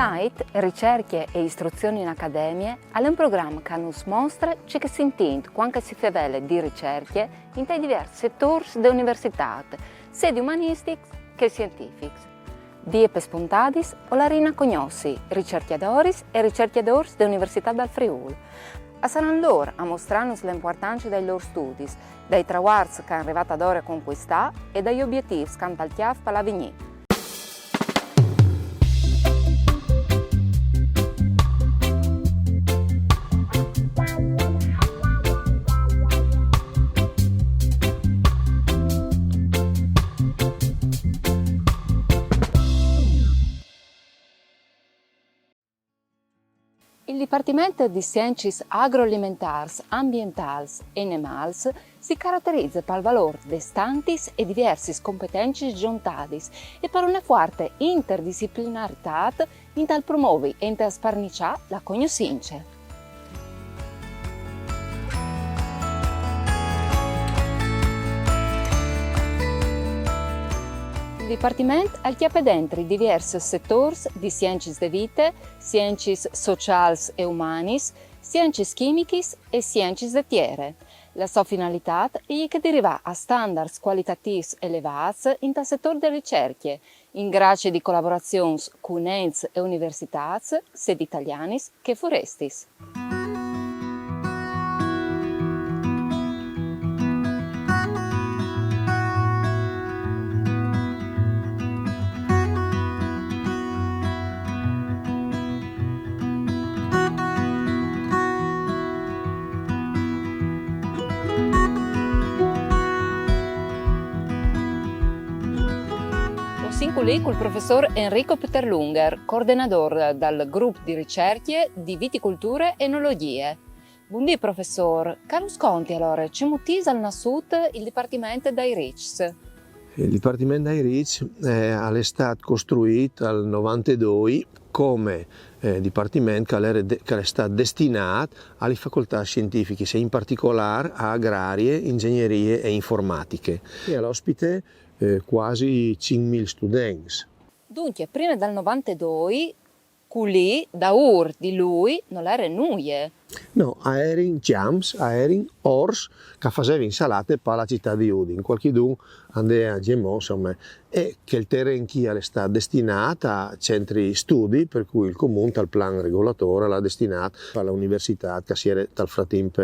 Night, ricerche e istruzioni in accademie, è un programma che nos mostra ciò che si intende quando si fa di ricerche in diversi settori dell'università, sia di umanistici che scientifici. Die per spuntadis o la rina cognossi ricercatori e ricercatori dell'Università del Friuli. E saranno loro a mostrarnos l'importanza dei loro studi, dai traguardi che hanno arrivato ad ora a conquistare e dagli obiettivi che hanno tagliato per l'avvenire. Il Dipartimento di Sciences Agroalimentari, Ambientali e Animali si caratterizza per il valore di tanti e diverse competenze giuntate e per una forte interdisciplinarità in tal promuove e in tal sparniciare la conoscenza. Il Dipartimento ha chiappe dentro diversi settori di scienze de vita, scienze sociali e umane, scienze chimiche e scienze de terra. La sua finalità è che deriva a standard qualitativi elevati in tal settore delle ricerche, in grazie di collaborazioni con enti e università, sia italiane che foresti. Lì con il professor Enrico Peterlunger, coordinatore del gruppo di ricerche di viticoltura e enologie. Buondì professor, che sconti allora, ci mutisa al Nasut il Dipartimento dei RICS? Il Dipartimento dei RICS è stato costruito nel 92 come dipartimento che è stato destinato alle facoltà scientifiche e in particolare a agrarie, ingegnerie e informatiche. E all'ospite quasi 5.000 studenti. Dunque, prima del 92, lì, da di lui, non era nuie. No, erano Jams, erano Ors, che facevano insalate per la città di Udine. Qualcuno andava a Gemò, insomma, e che il terreno è stato destinato a centri studi, per cui il comune, al plan regolatore, l'ha destinato all'università che si era dal frattempo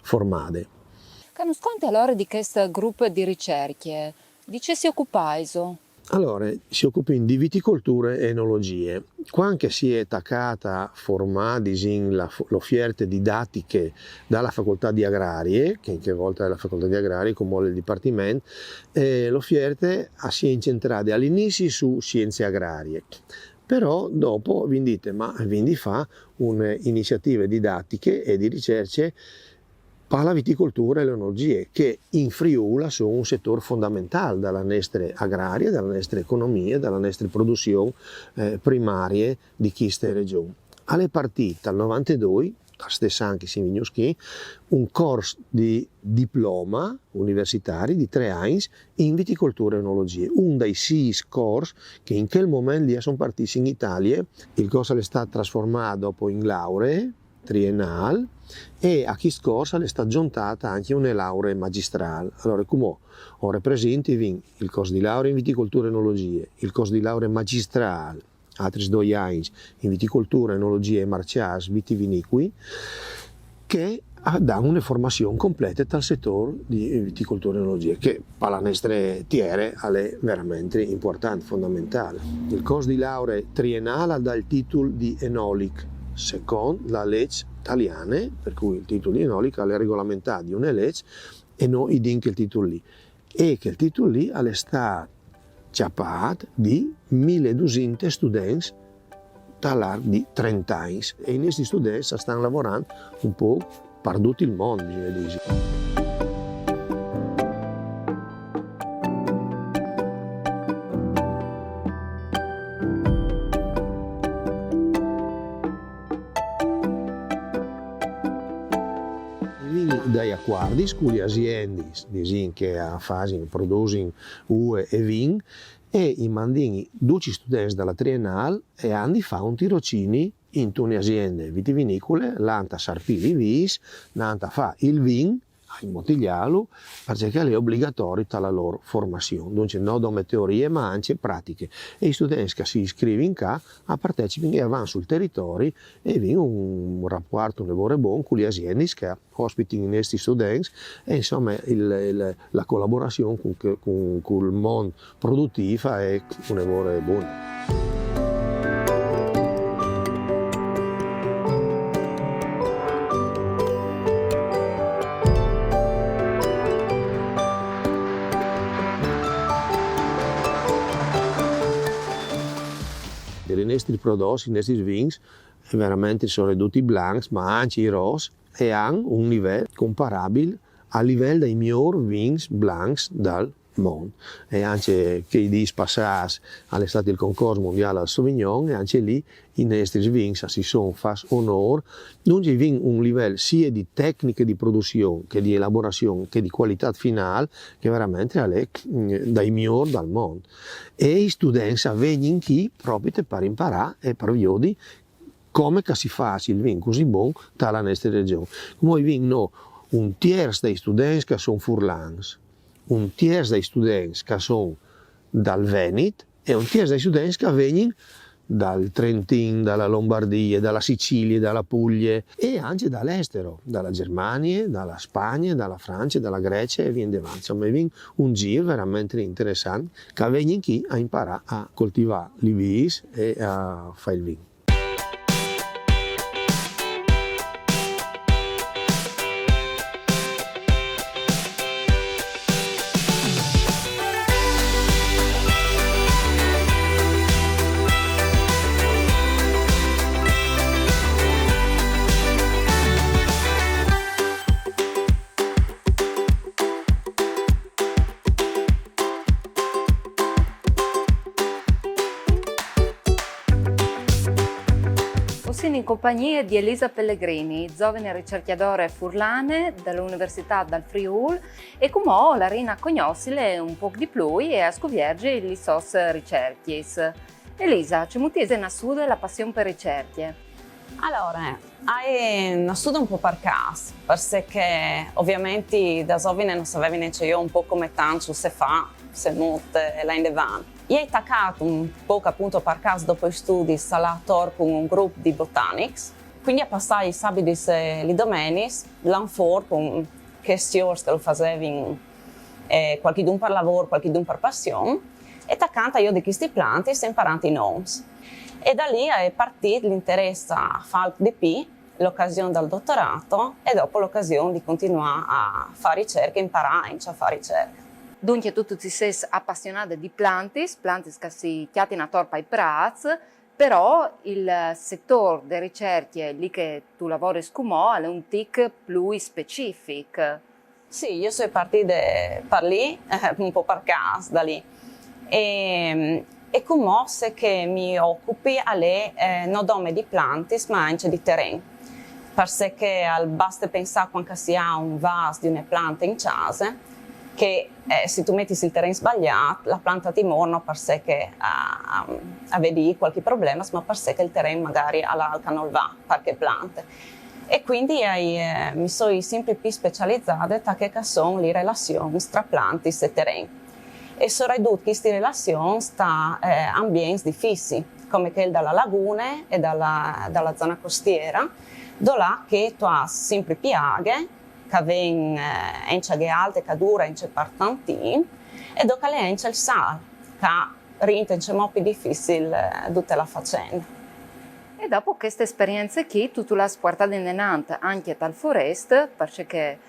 formata. Che non sconti allora di questo gruppo di ricerche? Di che si occupa? Allora, si occupa di viticoltura e enologie. Quando si è attaccata a formare l'offerta didattiche dalla facoltà di agrarie, che a volte è la facoltà di agrarie come il dipartimento, l'offerta si è incentrata all'inizio su scienze agrarie. Però dopo vi fa un'iniziativa didattiche e di ricerche per la viticoltura e le enologie, che in Friuli sono un settore fondamentale dalla nostra agraria, dalla nostra economia, dalla nostra produzione primaria di queste regioni. Alle partite dal 92, a stessa anche Simignuschi, un corso di diploma universitario di 3 anni in viticoltura e enologie. Un dei 6 corsi che in quel momento lì sono partiti in Italia. Il corso è stato trasformato dopo in lauree triennale e a questo corso è stata aggiuntata anche una laurea magistrale. Allora, come ora presenti il corso di laurea in viticoltura e enologie, il corso di laurea magistrale, altri 2 anni in viticoltura, enologie e marcias vitivinicoli, che dà una formazione completa dal settore di viticoltura e enologie, che per la nostra terra è veramente importante, fondamentale. Il corso di laurea triennale dà il titolo di enolic, secondo la legge italiana, per cui il titolo di enolica è regolamentare di una legge e non il titolo lì. E che il titolo lì è stato ciapato di 1.200 studenti dall'arco di 30 anni. E in questi studenti stanno lavorando un po' per tutto il mondo, bisogna dire. Dai accordi con le aziende che producono uve e vino e i mandini 12 studenti dalla Triennale e hanno fatto un tirocini in tune aziende vitivinicole, l'anta sarpili vis, l'anta fa il vin, a imbottigliarlo, perché è obbligatorio dalla loro formazione. Dunque non solo teorie ma anche pratiche. E i studenti che si iscrivono qua partecipano e vanno sul territorio e vincono un rapporto, un lavoro buono con le aziende che ospitano i nostri studenti e insomma la collaborazione con il mondo produttivo è un lavoro buono. I nostri prodotti, i nostri vini, veramente sono tutti blanchi, ma anche i rossi, e hanno un livello comparabile al livello dei migliori vini blanchi del mondo. E anche che i dies passati all'estate il concorso mondiale al Sauvignon, e anche lì i nostri vini si sono fatti onore, non ci vini un livello sia di tecniche di produzione, che di elaborazione, che di qualità finale, che veramente è dai migliori del mondo. E i studenti vengono qui proprio per imparare e per vedere come si fa il vino così buono dalla nostra regione. Come vengono un terzo dei studenti che sono furlani, un terzo dei studenti che sono dal Veneto e un terzo dei studenti che vengono dal Trentino, dalla Lombardia, dalla Sicilia, dalla Puglia e anche dall'estero, dalla Germania, dalla Spagna, dalla Francia, dalla Grecia e via avanti. Insomma, è un giro veramente interessante che vengono qui a imparare a coltivare i vini e a fare il vino. Siamo in compagnia di Elisa Pellegrini, giovane ricercatore furlane dall'Università del Friuli e come la rina cognoscile un po' di più e a scoprire le sue ricerche. Elisa, ci mutise in assudo la passione per ricerche? Allora, è nasciuto un po' per caso, perché ovviamente da giovane non sapevo neanche io un po' come tanto si fa, se nutre là in devant. E ho attaccato un po' appunto per caso dopo gli studi alla Tor con un gruppo di botanics, quindi a passare i sabati e le domeniche, l'anfor con questioni che lo facevo qualcuno per lavoro, qualcuno per passione, e attaccando io di questi planti e imparando i nomi. E da lì è partito l'interesse a fare il DP, l'occasione del dottorato e dopo l'occasione di continuare a fare ricerche, imparare a fare ricerche. Dunque tu ti sei appassionata di planti che si chiamano attorno ai prats, però il settore delle ricerche lì che tu lavori scumò è un tic più specifico. Sì, io sono partita per lì, un po' per caso da lì. E come se che mi occupi non solo di planti ma anche di terreno. Perché basta pensare quando si ha un vaso di una pianta in casa, che se tu metti il terreno sbagliato, la pianta ti morno perché vedi qualche problema, ma perché il terreno magari all'alca non va, perché piante. E quindi mi sono sempre più specializzata in che sono le relazioni tra piante e terreno. E sono ridotte queste relazioni tra ambienti difficili, come quelli della laguna e dalla zona costiera, dove tu hai sempre piaghe, che vengono alte, che durano per tanti, e dopo le il sale, che rende più difficile tutta la faccenda. E dopo queste esperienze qui, tu l'hai portata in Nantes anche dal forest, perché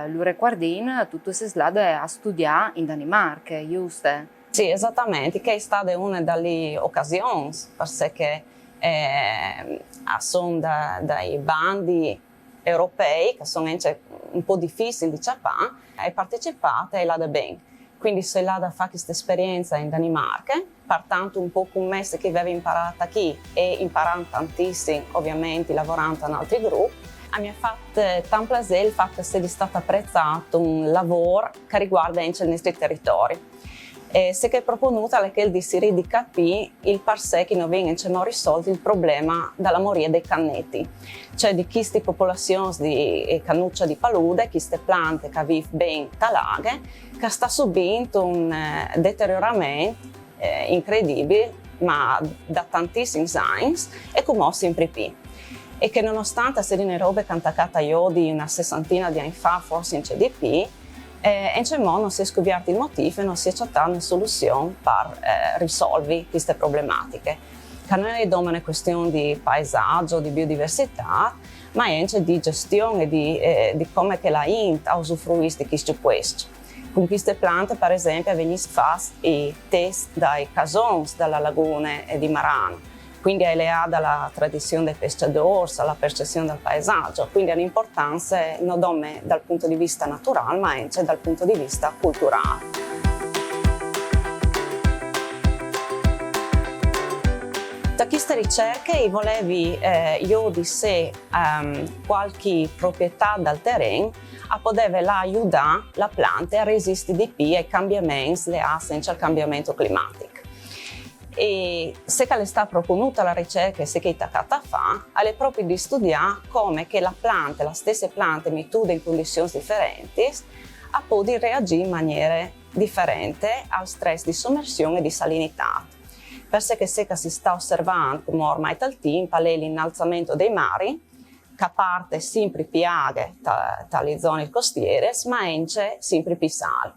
l'Ure Quardin tutto si slada a studiare in Danimarca, giusto? Sì, esattamente, che è stata una delle occasioni, perché sono dai bandi europei, che sono un po' difficili di ciapà, hai partecipato e l'ha da bene. Quindi se l'ha da fare questa esperienza in Danimarca, partendo un po' con me che avevo imparato qui e imparando tantissimo, ovviamente lavorando in altri gruppi, mi ha fatto tanto piacere il fatto che sia stato apprezzato un lavoro che riguarda anche il nostro territorio. E se che è proponuta è che di si di capire il parsè che non viene risolto il problema della moria dei cannetti, cioè di queste popolazioni di cannuccia di palude, queste piante che vivono bene talaghe, che sta subendo un deterioramento incredibile, ma da tantissimi anni e come sempre più. E che nonostante se ne robe cantaccata io di una sessantina di anni fa, forse in CDP, non si è scoperto il motivo e non si è cercata una soluzione per risolvere queste problematiche. Che non è una questione di paesaggio, di biodiversità, ma è anche di gestione di come che la INT usufruisce di questo. Con queste piante, per esempio, vengono fatti i test dai casons dalla laguna di Marano. Quindi è legata dalla tradizione dei pescatori, alla percezione del paesaggio, quindi ha un'importanza non solo dal punto di vista naturale, ma anche dal punto di vista culturale. Da queste ricerche volevi io di sé qualche proprietà del terreno a poter aiutare la pianta a resistere di più ai cambiamenti legati al cambiamento climatico. E se che le sta proponuta la ricerca e se che è attaccata a fa, è proprio di studiare come che la stessa pianta mituda in condizioni differenti, a poter reagire in maniera differente al stress di sommersione e di salinità. Perché se che si sta osservando, come ormai dal tempo, è l'innalzamento dei mari, che parte sempre più aghe dalle zone costiere, ma anche sempre più sale.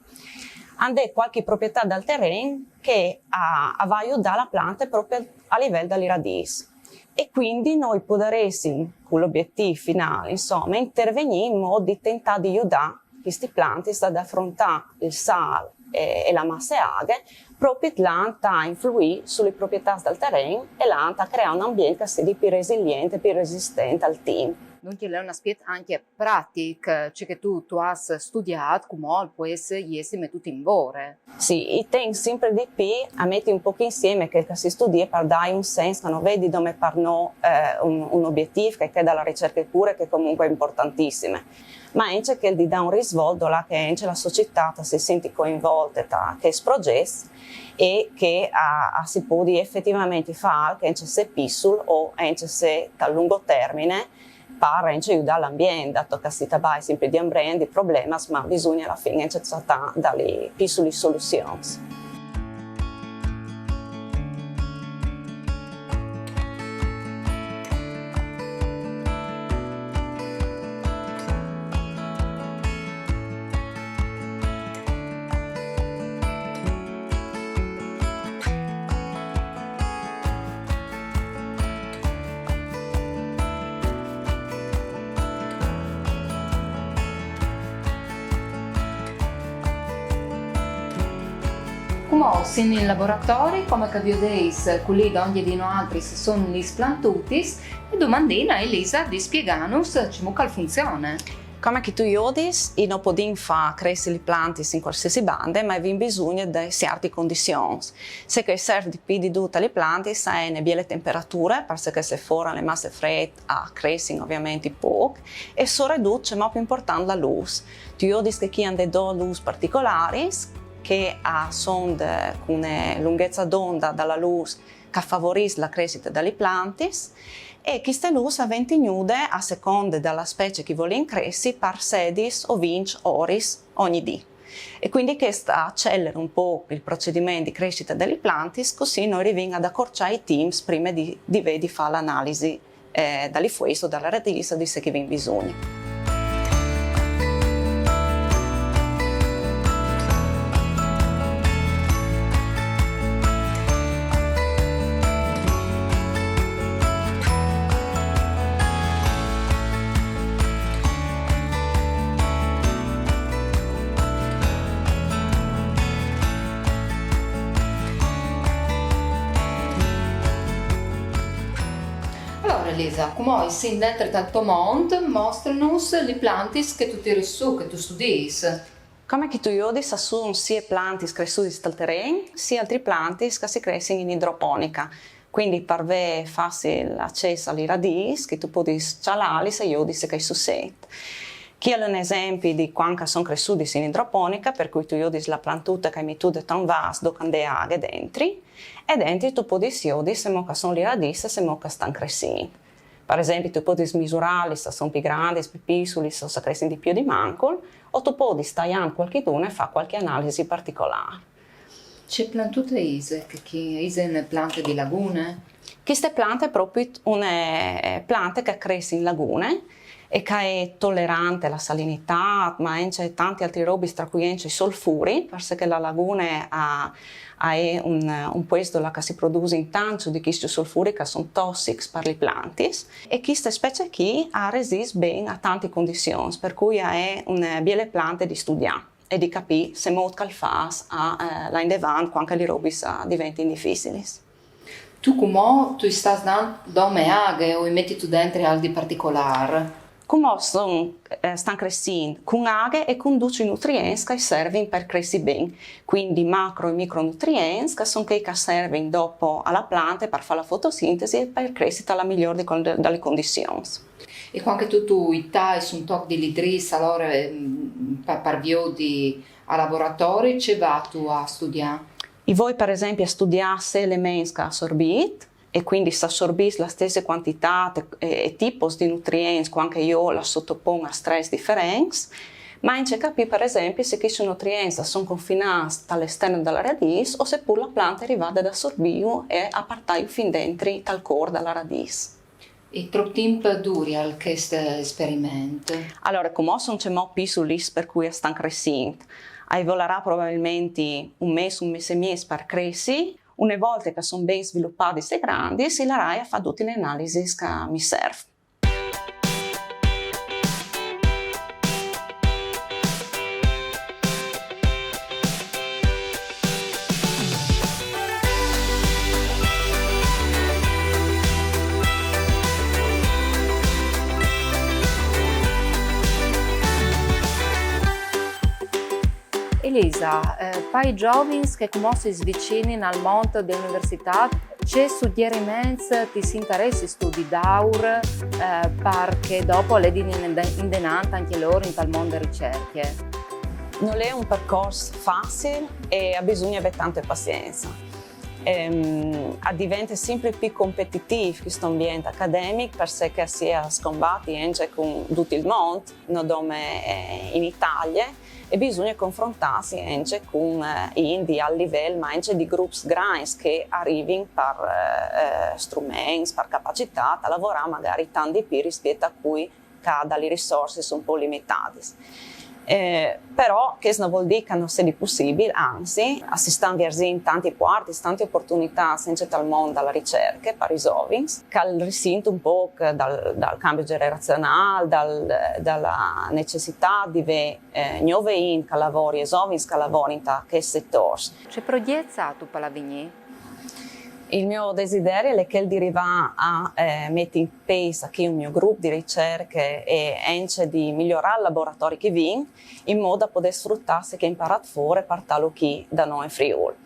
Hanno qualche proprietà del terreno che va a aiutare la pianta proprio a livello delle radici. E quindi noi potremmo, con l'obiettivo finale, insomma, intervenire in modo di tentare di aiutare queste piante ad affrontare il sale e la massa aghe, proprio a influire sulle proprietà del terreno e a creare un ambiente che sia più resiliente, più resistente al tempo. Dunque è un aspetto anche pratico, cioè che tu hai studiato come può essere mettuto in valore. Sì, e tengo sempre di più a mettere un po' insieme che si studia per dare un senso, non vedi dove per noi un obiettivo che è dalla ricerca pure, che comunque è importantissima, ma anche che di dare un risvolto là che anche la società si sente coinvolta da questo progetto e che si può effettivamente fare che anche se piccolo o anche se a lungo termine per aiutare l'ambiente, dato che si tratta sempre di ambiente, di problemi, ma bisogna alla fine cercare dalle piccole soluzioni. Come in laboratori, come che vedeis, quelli donde di noi altri sono gli plantutis, e domandina a Elisa di spiegarnos come funziona. Come che tu iodis, non possiamo fare crescere le piante in qualsiasi banda, ma abbiamo bisogno di certe condizioni. Se che serve di tutte le piante, è una bella temperatura, perché se fuori le masse fredde, crescono ovviamente poco, e so riduce, ma più importante, la luce. Tu iodis che chi hanno due luci particolari, che sono con una lunghezza d'onda dalla luce che favorisce la crescita delle piante e queste luci vengono a seconda della specie che vuole crescere per 16 o 20 ore ogni giorno. E quindi questo accelera un po' il procedimento di crescita delle piante, così noi arriviamo ad accorciare i tempi prima di fare l'analisi dalle foglie o dalla radice di se che abbiamo bisogno. Elisa, come sin dentro tanto mondo mostrano le piante che tu tiri su, che tu studi. Come che tu vedi, sono sia piante cresciute dal terreno, sia altre piante che si crescono in idroponica. Quindi per me facile accesso alle radici, che tu puoi cialare se io dico che succede. Chi è un esempio di quando sono cresciuti in idroponica, per cui tu vedi la plantuta che mi tu è tan vasta, con le aghe dentro, e dentro tu puoi vedere se sono le radici, se stanno crescendo. Per esempio, tu puoi misurarli se sono più grandi, più piccoli, se sono crescenti di più di mancol, o tu puoi stagliare qualcuno e fare qualche analisi particolare. C'è plantute Ise, che sono piante di lagune? Queste piante sono proprio una piante che cresce in lagune e che è tollerante alla salinità, ma anche tanti altri robi, tra cui anche i solfuri, perché la laguna ha un posto che si produce in tanto di questi solfuri che sono tossici per le piante, e questa specie qui resiste bene a tante condizioni, per cui è una bella pianta di studiare e di capire se molto che fa là in avanti quando le robe diventano difficili. Tu come tu stai dando aghe o metti tu dentro algo di particolare? Come stanno crescendo con aghe e con tutti i nutrienti che servono per crescere bene, quindi macro e micronutrienti che sono quelli che servono dopo alla pianta per fare la fotosintesi e per crescere alla migliore delle condizioni. E quando tu hai un tocco di lidris, allora per via di a laboratorio, ci vai tu a studiare? E voi per esempio a studiare se elementi che assorbite, e quindi se assorbisce la stessa quantità e tipi di nutrienti quando io la sottopongo a stress differenti, ma anche capire per esempio se questi nutrienti sono confinati all'esterno della radice o se pure la pianta arriva ad assorbire e a partire fin dentro dal cuore della radice. E troppo tempo dura questo esperimento? Allora, come sono più sulle per cui stanno crescendo, volerà probabilmente un mese e mezzo per crescere. Una volta che sono ben sviluppati e grandi, si la RAI fa tutte le analisi che mi servono. Elisa, per i giovani che conoscono vicini al mondo dell'università, c'è suggerimenti, ti si interessi studi d'aur perché dopo le indenante anche loro in tal mondo di ricerche? Non è un percorso facile e ha bisogno di tanta pazienza. Diventa sempre più competitivo questo ambiente accademico perché si è scombatti anche con tutto il mondo, non come in Italia, e bisogna confrontarsi anche con indi a livello ma anche di gruppi grandi che arrivano per strumenti, per capacità a lavorare magari tanti più rispetto a cui le risorse sono un po' limitate. Però questo non vuol dire che non sia possibile, anzi, assistiamo a tanti quarti, tante opportunità senza tal mondo alla ricerca per i giovani, che risentono un po' dal cambio generazionale, dalla necessità di avere nuovi che lavorano e giovani che lavorano in questo settore. C'è progettato per la Vigny? Il mio desiderio è che il arriva a mettere in peso anche un mio gruppo di ricerca e anche di migliorare i laboratori che vengono in modo da poter sfruttarsi che imparato fuori per tale chi da noi in Friuli.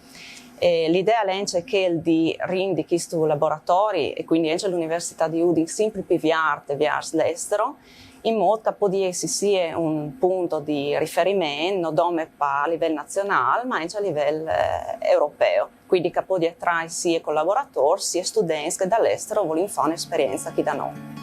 L'idea è anche che di rendere questi laboratori e quindi anche l'Università di Udine sempre più viarte verso l'estero in modo che potesse sia un punto di riferimento non solo a livello nazionale ma anche a livello europeo. Quindi che può attrarre sia collaboratori sia studenti che dall'estero vogliono fare un'esperienza qui da noi.